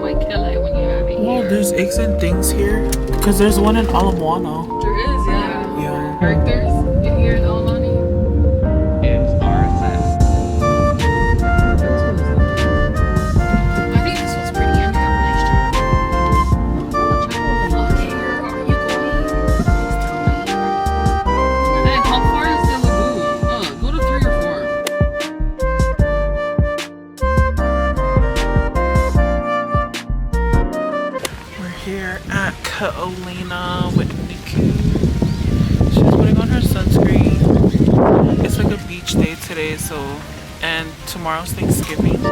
might kill it when you have it Well, here. there's eggs and things here. Because there's one in Alamoana. There is, yeah. Yeah. Burgers in here in Alani. I think this was pretty and have a nice job. Okay, girl, are you going? Please tell me. Hey, how far is the lagoon? Go to 3 or 4. We're here at Catalina with Nikki. She's putting on her sunscreen. It's like a beach day today, and tomorrow's Thanksgiving.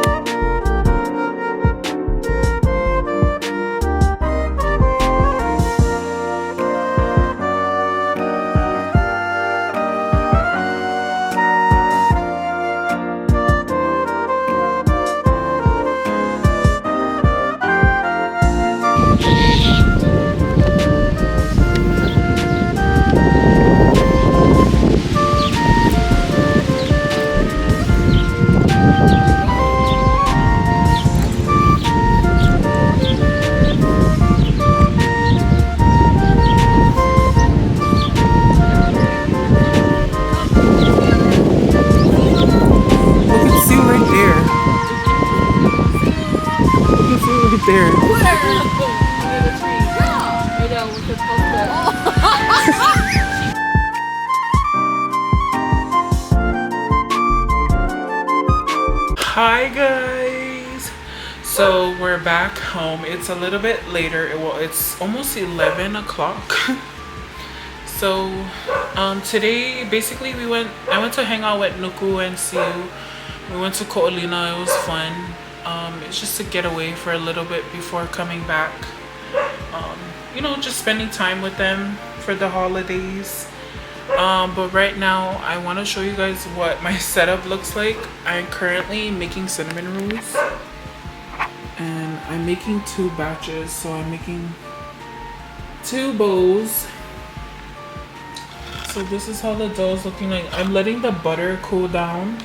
There. Where? Under the tree. Yeah. Right down with the Hi guys. So we're back home. It's a little bit later. It's almost 11 o'clock. So today basically I went to hang out with Nuku and Siu. We went to Ko'olina. It was fun. It's just to get away for a little bit before coming back. You know, just spending time with them for the holidays. But right now I want to show you guys what my setup looks like. I'm currently making cinnamon rolls and I'm making 2 batches, so I'm making 2 bowls. So this is how the dough is looking like. I'm letting the butter cool down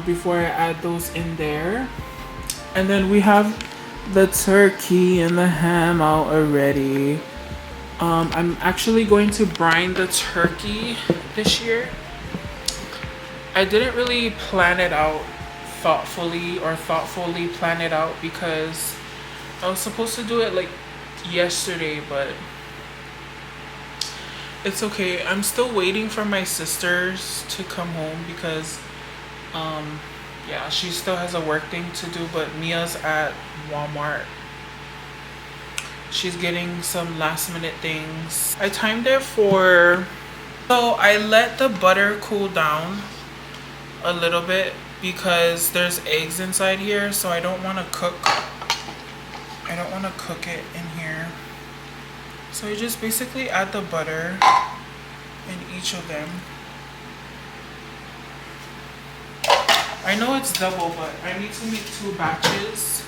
before I add those in there. And then we have the turkey and the ham out already. I'm actually going to brine the turkey this year. I didn't really plan it out thoughtfully plan it out because I was supposed to do it like yesterday, but it's okay. I'm still waiting for my sisters to come home because yeah, she still has a work thing to do, but Mia's at Walmart. She's getting some last minute things. I timed it so I let the butter cool down a little bit because there's eggs inside here, so I don't want to cook it in here. So you just basically add the butter in each of them. I know it's double, but I need to make 2 batches.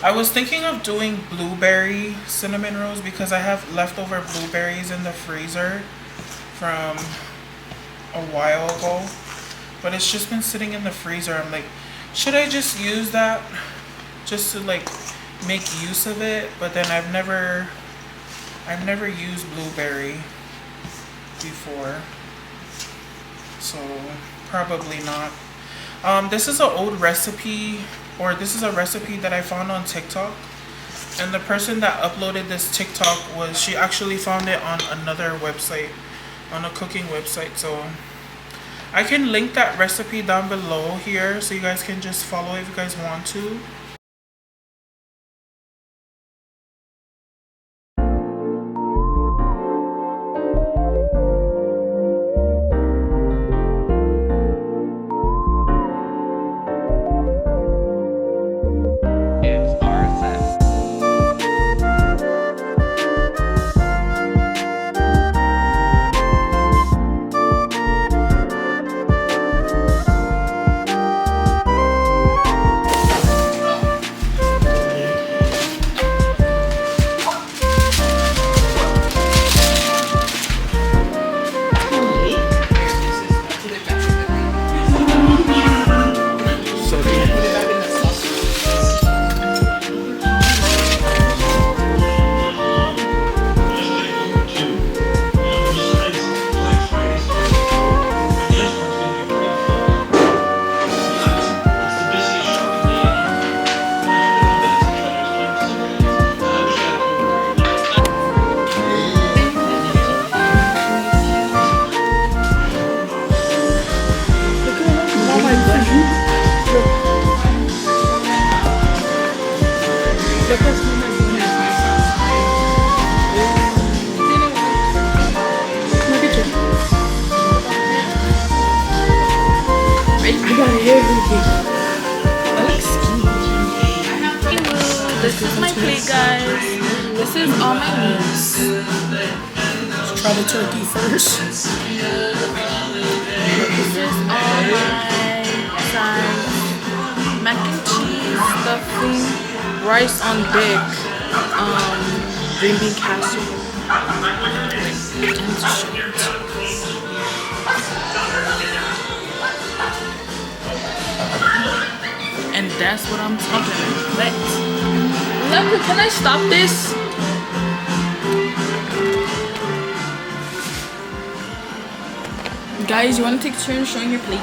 I was thinking of doing blueberry cinnamon rolls because I have leftover blueberries in the freezer from a while ago, but it's just been sitting in the freezer. I'm like, should I just use that just to like make use of it? But then I've never used blueberry before, so probably not. This is an old recipe, or this is a recipe that I found on TikTok, and the person that uploaded this TikTok she actually found it on another website, on a cooking website. So I can link that recipe down below here so you guys can just follow if you guys want to. Look at my Look at you. I got everything. I look skinny. This is my plate, guys. This is all my meats. Let's try the turkey first. This is all my sides. Mac and cheese, stuffing, rice on big, green bean casserole. And that's what I'm talking about. Look, can I stop this? Guys, you want to take turns showing your plate?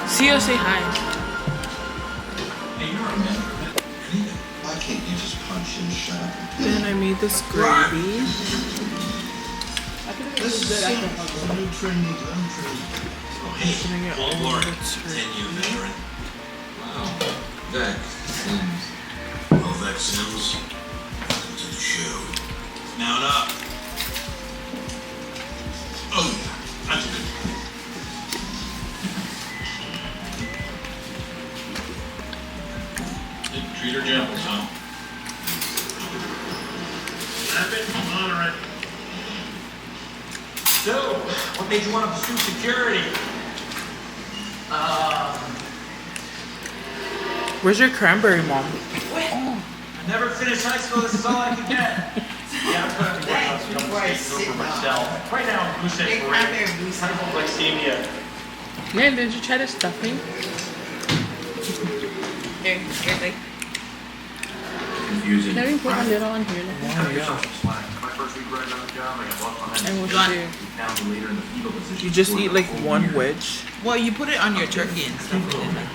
See you, say hi. Why can't you just punch and shut up and play? Then I made this gravy. This is so new training, Putting it all over the turkey. 10-year veteran. Wow. That Sims. Well, that Sims. Welcome to the show. Mount up. Oh, yeah. That's good. Didn't treat her gentle, huh? Snap it. Come on, already. So, what made you want to pursue security? Where's your cranberry, Mom? I never finished high school. This is all I could get. Yeah, I'm going to work on some for myself. Right now, I'm glucose hypoglycemia. Man, did you try the stuffing? Here, Confusing. Can we put a little on here? Oh, yeah. My first week right on the job, I got lost behind. And we'll share. Down to later in the fetal position. You just eat like one wedge. Well, you put it on your turkey and stuff.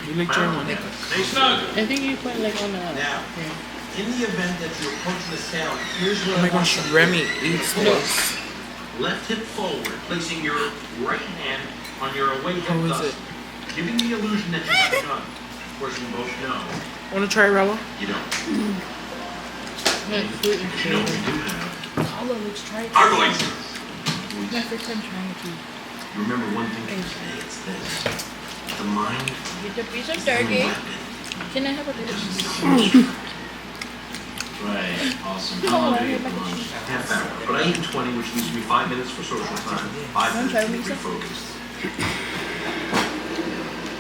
You like try one. Stay snug. I think you put like on the. Now, in the event that you approach this town, here's what Oh my I want gosh, you to do. Remy eats this. Left hip forward, placing your right hand on your away hip How is thus, it? giving the illusion that you have a gun. Of course, you both know Wanna try, Rella? you don't. Yeah, sweet and You know savory. we do have. Carla, let's try it. Are going to. It's my first time trying it too. Remember one thing from today, it's this. The mind Get a piece of is the turkey. weapon. Can I have a piece? Right, awesome. Oh, How long I do you have have mac and lunch? cheese. Half hour. But I eat 20, which leaves me 5 minutes for social time. 5 Want to try minutes to be pizza? focused.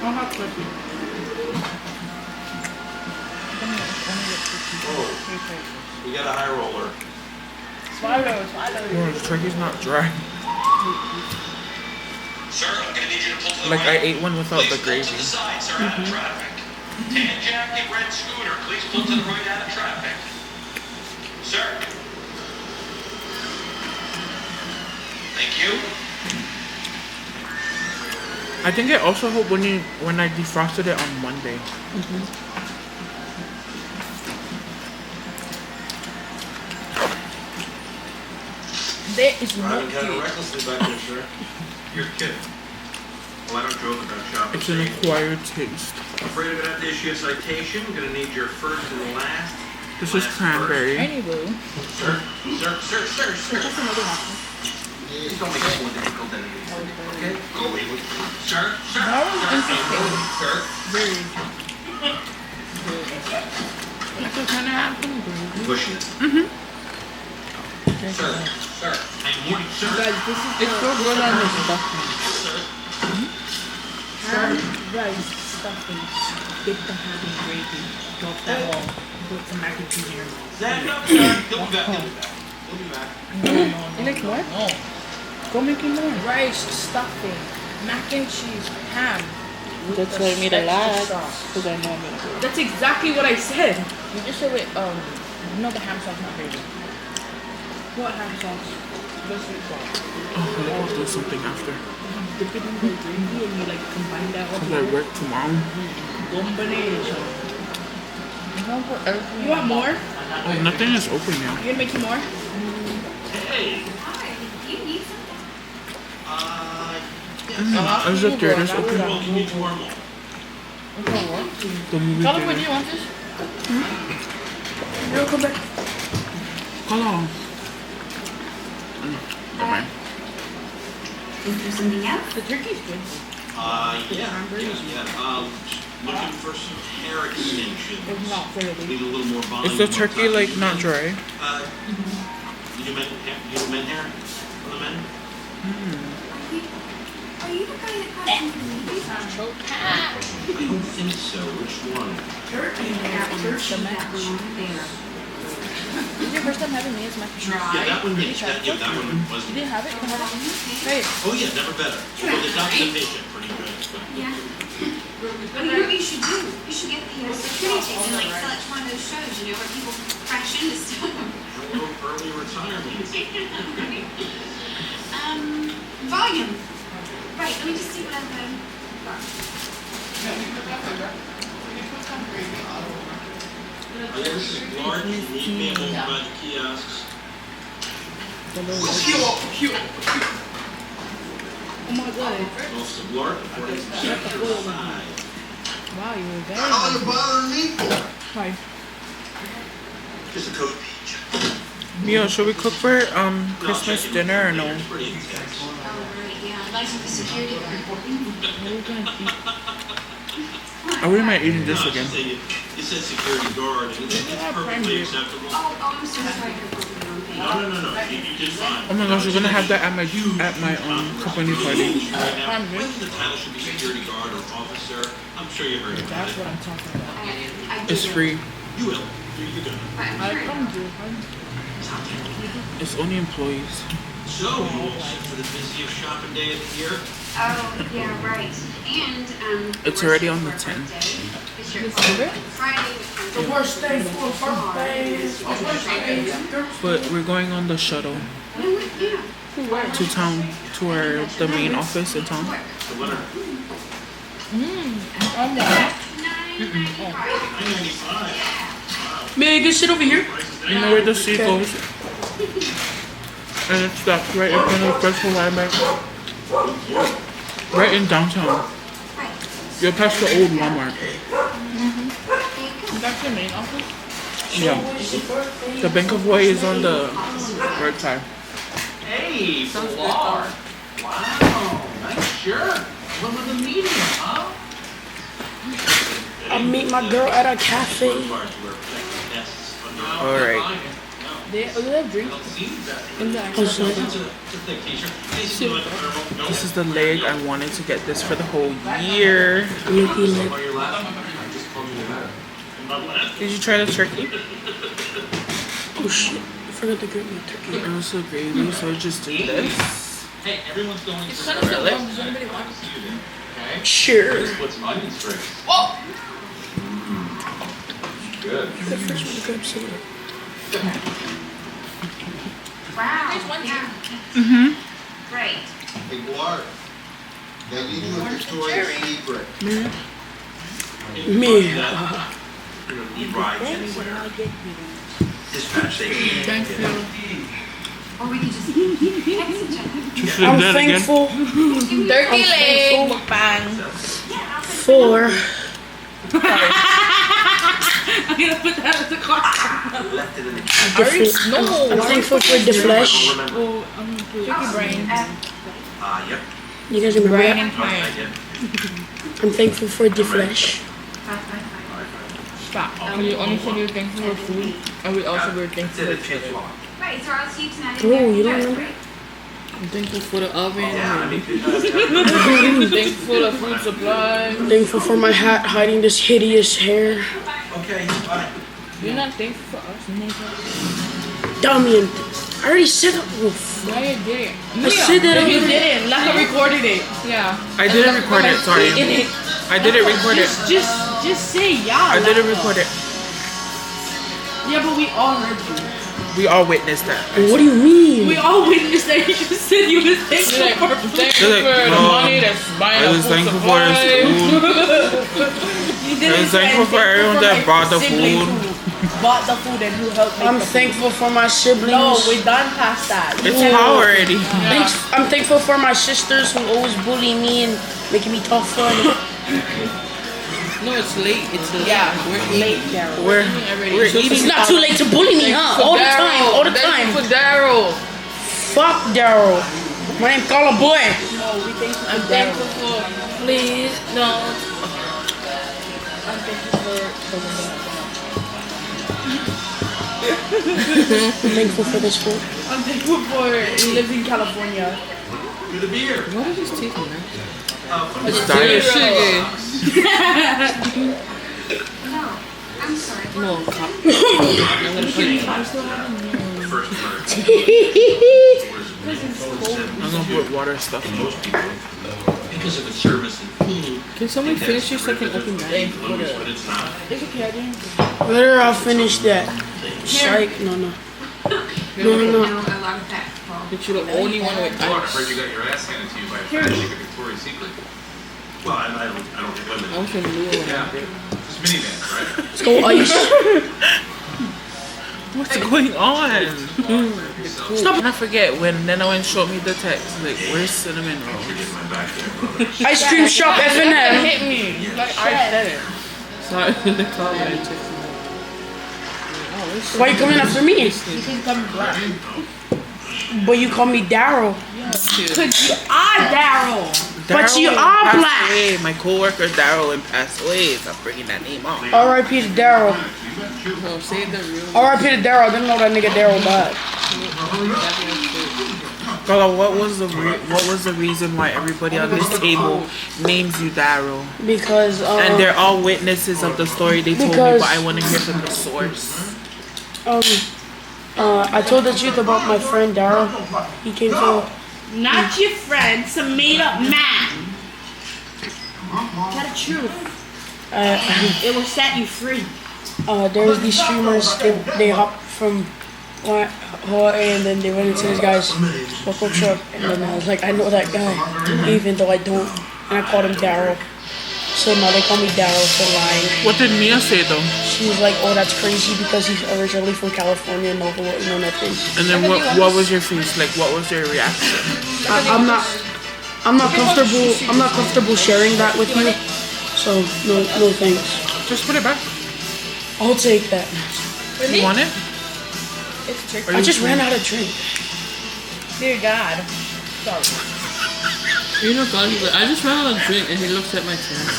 I'll have turkey. Whoa, we got a high roller. Swallow. Oh, the turkey's not dry. Sir, I'm gonna need you to pull to the Like I right. ate one without the Please pull gravy. to the side, sir, out of traffic. Tan jacket, red scooter. Please pull to the right out of traffic. Sir. Thank you. I think it also helped when I defrosted it on Monday. There is no Driving kind of cake. recklessly back there, sir. You're kidding. Well, I don't joke about shopping. It's an acquired taste. Afraid I'm gonna have to issue a citation. I'm gonna need your first and last. This is cranberry. Any boo. Sir. That's another option. Please don't make it more difficult than it is. Okay? Go away. Sir. That was interesting. Sir. Very interesting. So can I have some gravy? Pushing it. Sir. I'm warning, sir. Guys, this is it's so good on the stuffing. Ham, rice, stuffing, dip the ham in gravy, drop that all, put some mac and cheese in your mouth. Stand up, sir. He'll be back. He'll be back. You like what? No. Go make it more. Rice, stuffing, mac and cheese, ham. That's what I made a lot, sauce. because I know I'm gonna go. That's exactly what I said. You just said with no, the ham sauce, not gravy. What ham sauce? The sweet sauce. Oh, I'll do something after. Dip it in the gravy and you like combine that all Cause I together. work tomorrow. Combination. You want more? Oh, nothing is open now. You gonna make some more? Hey. I was up there. There's open. Well, you need tomorrow morning. The movie California, theater. you want this? No, come back. Come on. Is there something else? The turkey's good. Looking for some hair extensions. It's not fairly. Need a little more volume. Is the turkey like not dry? You do men hair for the men? Are you the guy that got into the movies? I don't think so. Which one? Is your first time having me as my Yeah, that one. Yes, that one was. You didn't have it? Hey. Oh yeah, never better. Well, the documentation pretty good. Yeah. But you know what you should do? You should get the security ticket and like sell it to one of those shows, you know, where people crash into stuff. Early retirement. Volume. Right, let me just see what I've got. This is large. You need me over by the kiosks. Oh my god. Most of Lark, 40%. Wow, you were very How are you bothering me for? Hi. Just a coat. Mio, should we cook for Christmas dinner or no? Pretty intense. Oh, right, yeah. License for security guard. I wouldn't mind eating this again. You said security guard, and it's perfectly acceptable. Oh, I'm so sorry for putting on thing. No. You did fine. Oh my gosh, we're gonna have that at my company party. Right now, whether the title should be security guard or officer, I'm sure you heard about That's it. what I'm talking about. I It's did. free. You will. You're gonna. But I'm I sure. come to. It's only employees. So, you all set for the busiest shopping day of the year? Oh, yeah, right. And, It's already on the 10th. Friday. The worst day for a birthday. But we're going on the shuttle Yeah. to town, to the main office in town. The winner. $9.95. May I get shit over here? You know where the seat goes? And it's stuck right in front of Festival Library. Right in downtown. You're past the old Walmart. That's your main office? Yeah. The Bank of Hawaii is on the right side. Hey, Pilar. Wow, nice shirt. What was the medium, huh? I'll meet my girl at a cafe. All right. They have drinks in the actual This is the leg. I wanted to get this for the whole year. Did you try the turkey? Oh shit, I forgot to grab my turkey. It was so gravy, so I just did this. Hey, everyone's going It's for kind of so warm. Does anybody want it? Okay. Sure. Put some onion strings. Good. The first one to grab soda. Wow. one Yeah. Right. Hey, Blark. Now you do a Victoria's Secret. Me. Right. Dispatch station. Thank you. Or we could just text each other. Just I'm that again. thankful Turkey leg mukbang. for I'm gonna put that in the car. Left it in the I'm thankful for the flesh. Oh, turkey brain. Yep. You guys remember Brain that? and pie. I'm thankful for the flesh. Stop. You only said you were thankful for food, and we also were thankful for each other. Right, so I'll see you tonight. Oh, you don't remember? I'm thankful for the oven. I'm thankful for the food supply. Thankful for my hat hiding this hideous hair. Okay, bye. You're not thankful for us, nigga. Damian, I already said that. Oof. Yeah, you did it. I said that No, you already. didn't. Laka recorded it. Yeah. I didn't record it, sorry. I didn't record it. Just say yeah. I didn't record it. Yeah, but we all heard you. We all witnessed that. What do you mean? We all witnessed that you just said you was thankful for They're like, the money that's buying I was thankful for this food. I was thankful for everyone that bought the food. Bought the food and who helped make I'm the thankful for my siblings. No, we're done past that. It's how already. I'm thankful for my sisters who always bully me and making me tough fun. No, it's late. It's late. Yeah, We're late, Daryl. We're It's eating. not too late to bully me, huh? All the time, all the time. For Daryl. Fuck Daryl. My name's Carla Boy. I'm thankful for. Please don't. I'm thankful for this food. I'm thankful for he lives in California. Do the beer. What are these teeth, man? It's diet. Sugar. No, I'm sorry. No, The first word. I'm gonna put water stuff in. Most people, because of its service and food. can somebody finish this so I can open that? But it's not. It's okay, I didn't. Later, I'll finish that. Psych. No. No, a lot of that. Well, But you're the only one with Oh, I ice. heard you got your ass handed to you by a fat chick at Victoria's Secret. Well, I don't think women. I was in the middle Yeah. It's minivans, right? So ice. What's going on? Stop. I forget when Nana went showed me the text. Like, where's cinnamon rolls? Get my back there, brother. Ice cream shop F&M. Hit me. Like I said it. Sorry, the call when I texted me. Why you coming after me? You can come black. But you call me Daryl. Cause you are Daryl. But you Daryl are passed black. away. My coworker Daryl and passed away. So I'm bringing that name up. R.I.P. to Daryl. No, say the real. R.I.P. to Daryl. I didn't know that nigga Daryl died. Carla, what was the reason why everybody on this table names you Daryl? Because And they're all witnesses of the story they told me, because- but I want to hear from the source. I told the truth about my friend Daryl. He came to. Not your friend, some made up man. Tell the truth. It will set you free. There's these streamers. They hopped from Hawaii and then they went into this guy's local truck. And then I was like, I know that guy, even though I don't. And I called him Daryl. So now they call me Daryl for lying. What did Mia say though? She was like, oh, that's crazy because he's originally from California, no Hawaii, no nothing. And then what was your face like? What was your reaction? I'm not comfortable sharing that with you. So no thanks. Just put it back. I'll take that. You want it? I just ran out of drink. Dear God. Sorry. You know, God, he's like, I just ran out of drink, and he looks at my chest.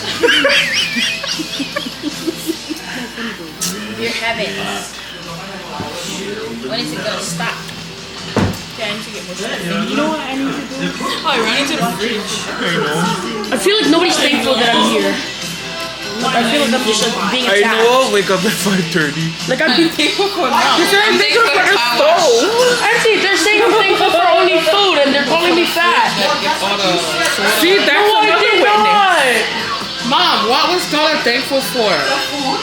Dear heavens. When is it gonna stop? Okay, I need to get more stuff. You know what I need to do? Oh, I ran into the fridge. I feel like nobody's thankful that I'm here. Like, I feel like I'm just like being I attacked. know. Wake up at 5:30. Like I'm being Thankful for now. I'm thankful for the stove. Actually, they're saying I'm thankful for only food and they're calling me fat. Get all the soda. See, that's No, I another did witness. not. Mom, what was God thankful for?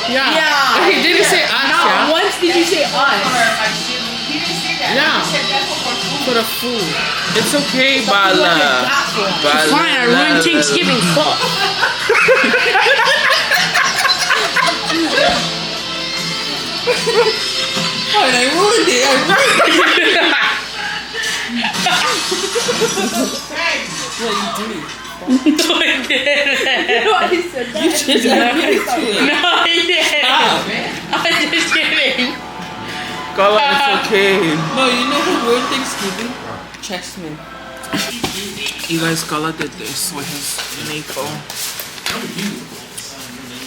Yeah. Yeah. He didn't say us, Not yeah? once did you say us. Yeah. For the food. It's okay, Bala. Fine, I ruined Thanksgiving. Fuck. I ruined it. No, I didn't. Nobody said that. No, I didn't. I'm just kidding. Carla, it's okay. No, you know who ruined Thanksgiving? Chessman. You guys, Carla did this with his Nico.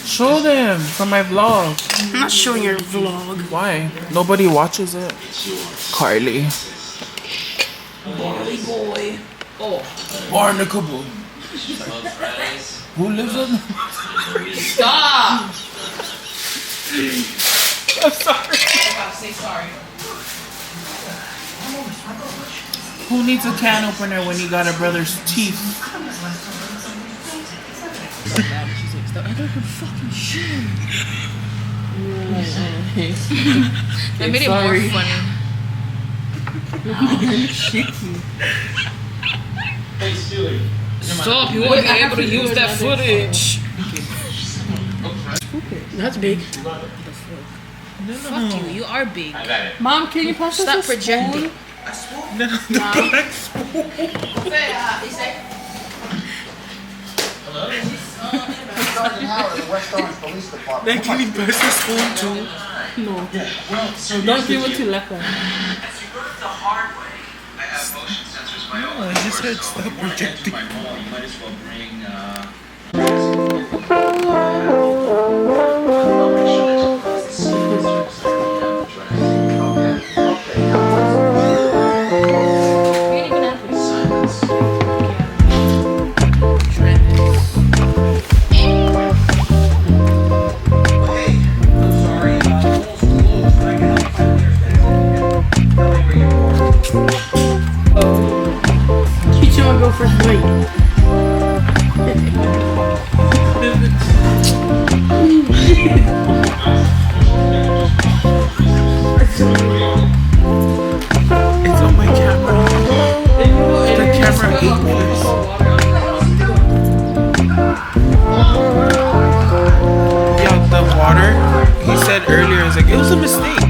Show them from my vlog. I'm not showing your vlog. Why? Nobody watches it. Carly. Boy. Barnacle. Who lives on? Stop! I'm sorry. Say sorry. Who needs a can opener when you got a brother's teeth? That made it more funny. Hey, Steely. Stop, you won't be able to use that footage. That's big. Fuck you, you are big. I got it. Mom, can you pass us Stop a spoon? projecting. Then can you pass the spoon too? No. Yeah, well, so Don't give it to Lecker. As you learned the hard way, I have motion sensors of my own. I just heard stop projecting. My mall, you might as well bring, Each one go first bite. It's on my camera. The camera ate this. Yo, the water, he said earlier, it's like, it was a mistake.